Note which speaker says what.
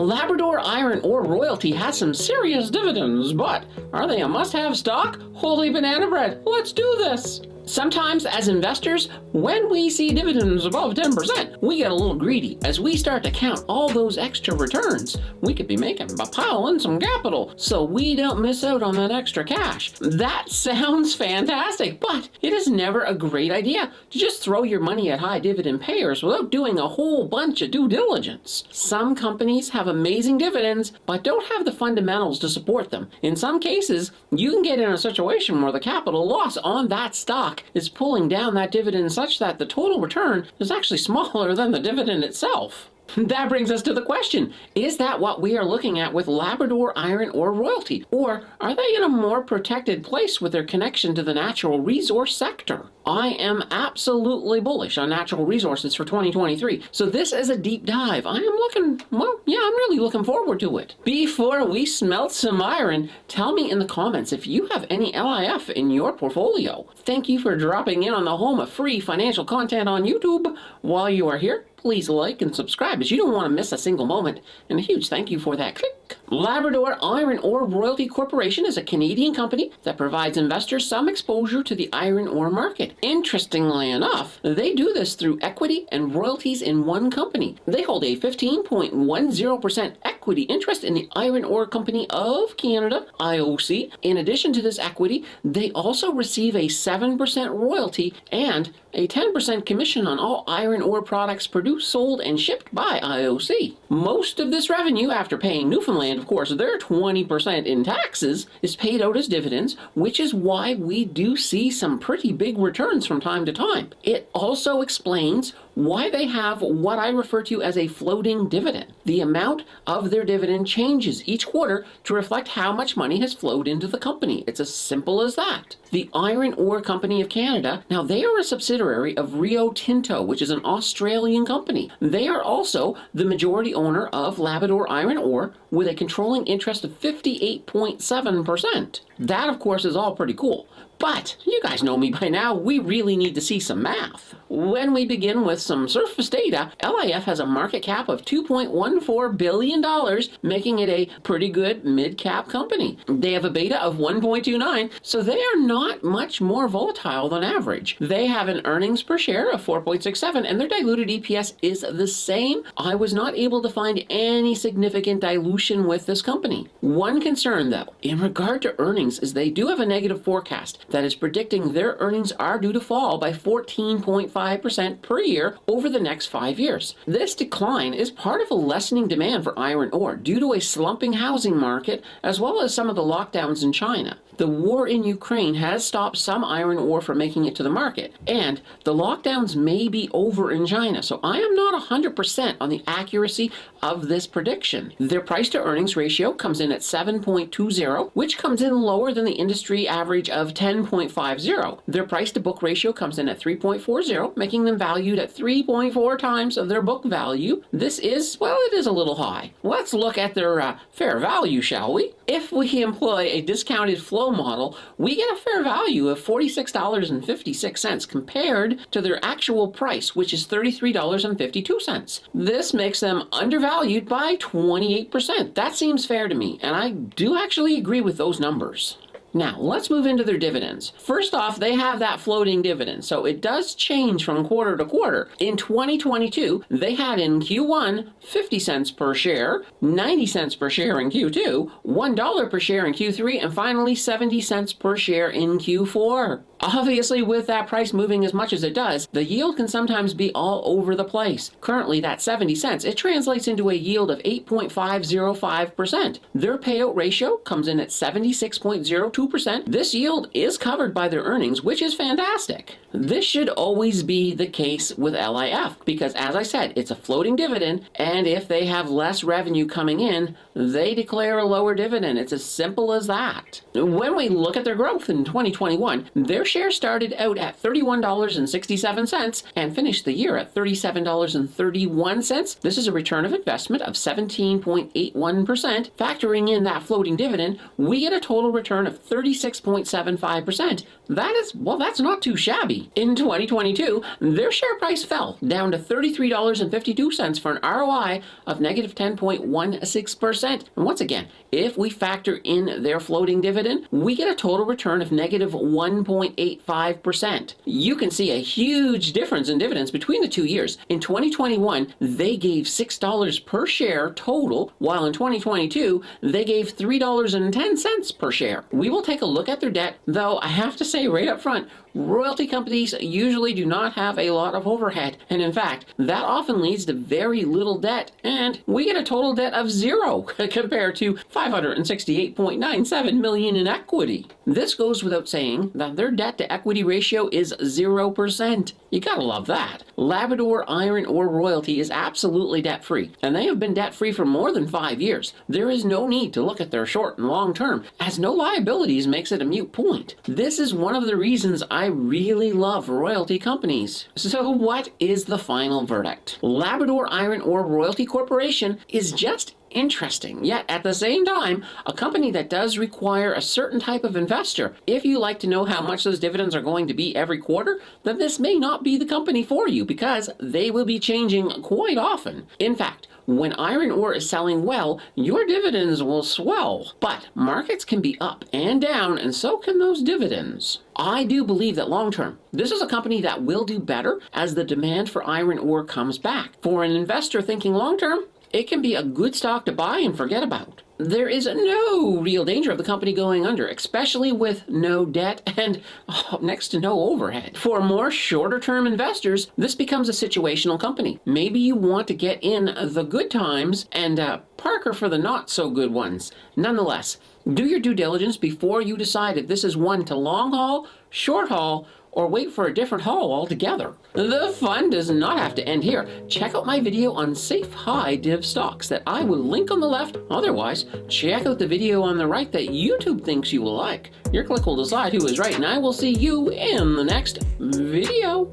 Speaker 1: Labrador Iron Ore Royalty has some serious dividends, but are they a must-have stock? Holy banana bread, let's do this! Sometimes, as investors, when we see dividends above 10%, we get a little greedy as we start to count all those extra returns. We could be making a pile in some capital, so we don't miss out on that extra cash. That sounds fantastic, but it is never a great idea to just throw your money at high dividend payers without doing a whole bunch of due diligence. Some companies have amazing dividends, but don't have the fundamentals to support them. In some cases, you can get in a situation where the capital loss on that stock is pulling down that dividend such that the total return is actually smaller than the dividend itself. That brings us to the question, is that what we are looking at with Labrador Iron Ore Royalty? Or are they in a more protected place with their connection to the natural resource sector? I am absolutely bullish on natural resources for 2023, so this is a deep dive. I'm really looking forward to it. Before we smelt some iron, tell me in the comments if you have any LIF in your portfolio. Thank you for dropping in on the home of free financial content on YouTube. While you are here, please like and subscribe as you don't want to miss a single moment. And a huge thank you for that click. Labrador Iron Ore Royalty Corporation is a Canadian company that provides investors some exposure to the iron ore market. Interestingly enough, they do this through equity and royalties in one company. They hold a 15.10% equity interest in the Iron Ore Company of Canada, IOC. In addition to this equity, they also receive a 7% royalty and a 10% commission on all iron ore products produced, sold, and shipped by IOC. Most of this revenue, after paying Newfoundland, of course, their 20% in taxes, is paid out as dividends, which is why we do see some pretty big returns from time to time. It also explains why they have what I refer to as a floating dividend. The amount of their dividend changes each quarter to reflect how much money has flowed into the company. It's as simple as that. The Iron Ore Company of Canada, now they are a subsidiary of Rio Tinto, which is an Australian company. They are also the majority owner of Labrador Iron Ore with a controlling interest of 58.7%. That, of course, is all pretty cool. But you guys know me by now, we really need to see some math. When we begin with some surface data, LIF has a market cap of $2.14 billion, making it a pretty good mid-cap company. They have a beta of 1.29, so they are not much more volatile than average. They have an earnings per share of 4.67, and their diluted EPS is the same. I was not able to find any significant dilution with this company. One concern, though, in regard to earnings, is they do have a negative forecast that is predicting their earnings are due to fall by 14.5% per year over the next 5 years. This decline is part of a lessening demand for iron ore due to a slumping housing market as well as some of the lockdowns in China. The war in Ukraine has stopped some iron ore from making it to the market, and the lockdowns may be over in China, so I am not 100% on the accuracy of this prediction. Their price to earnings ratio comes in at 7.20, which comes in lower than the industry average of 10.50. Their price to book ratio comes in at 3.40, making them valued at 3.4 times of their book value. This is, well, it is a little high. Let's look at their fair value, shall we? If we employ a discounted flow model, we get a fair value of $46.56 compared to their actual price, which is $33.52. This makes them undervalued by 28%. That seems fair to me, and I do actually agree with those numbers. Now, let's move into their dividends. First off, they have that floating dividend, so it does change from quarter to quarter. In 2022, they had in Q1 50 cents per share, 90 cents per share in Q2, $1 per share in Q3, and finally 70 cents per share in Q4. Obviously, with that price moving as much as it does, the yield can sometimes be all over the place. Currently, that 70 cents, it translates into a yield of 8.505%. Their payout ratio comes in at 76.02%. This yield is covered by their earnings, which is fantastic. This should always be the case with LIF, because as I said, it's a floating dividend, and if they have less revenue coming in, they declare a lower dividend. It's as simple as that. When we look at their growth in 2021, their share started out at $31.67 and finished the year at $37.31. This is a return of investment of 17.81%. Factoring in that floating dividend, we get a total return of 36.75%. That's not too shabby. In 2022, their share price fell down to $33.52 for an ROI of negative 10.16%. And once again, if we factor in their floating dividend, we get a total return of negative 1.85%. You can see a huge difference in dividends between the 2 years. In 2021, they gave $6 per share total, while in 2022, they gave $3.10 per share. We will take a look at their debt, though I have to say right up front, royalty companies usually do not have a lot of overhead, and in fact, that often leads to very little debt, and we get a total debt of zero compared to $568.97 million in equity. This goes without saying that their debt to equity ratio is 0%. You gotta love that. Labrador Iron Ore Royalty is absolutely debt-free, and they have been debt-free for more than 5 years. There is no need to look at their short and long term, as no liabilities makes it a moot point. This is one of the reasons I really love royalty companies. So what is the final verdict? Labrador Iron Ore Royalty Corporation is just interesting, yet at the same time, a company that does require a certain type of investor. If you like to know how much those dividends are going to be every quarter, then this may not be the company for you, because they will be changing quite often. In fact, when iron ore is selling well, your dividends will swell. But markets can be up and down, and so can those dividends. I do believe that long term, this is a company that will do better as the demand for iron ore comes back. For an investor thinking long term, it can be a good stock to buy and forget about. There is no real danger of the company going under, especially with no debt and next to no overhead. For more shorter-term investors, this becomes a situational company. Maybe you want to get in the good times and Parker for the not-so-good ones. Nonetheless, do your due diligence before you decide if this is one to long haul, short haul, or wait for a different haul altogether. The fun does not have to end here. Check out my video on safe high div stocks that I will link on the left. Otherwise, check out the video on the right that YouTube thinks you will like. Your click will decide who is right, and I will see you in the next video.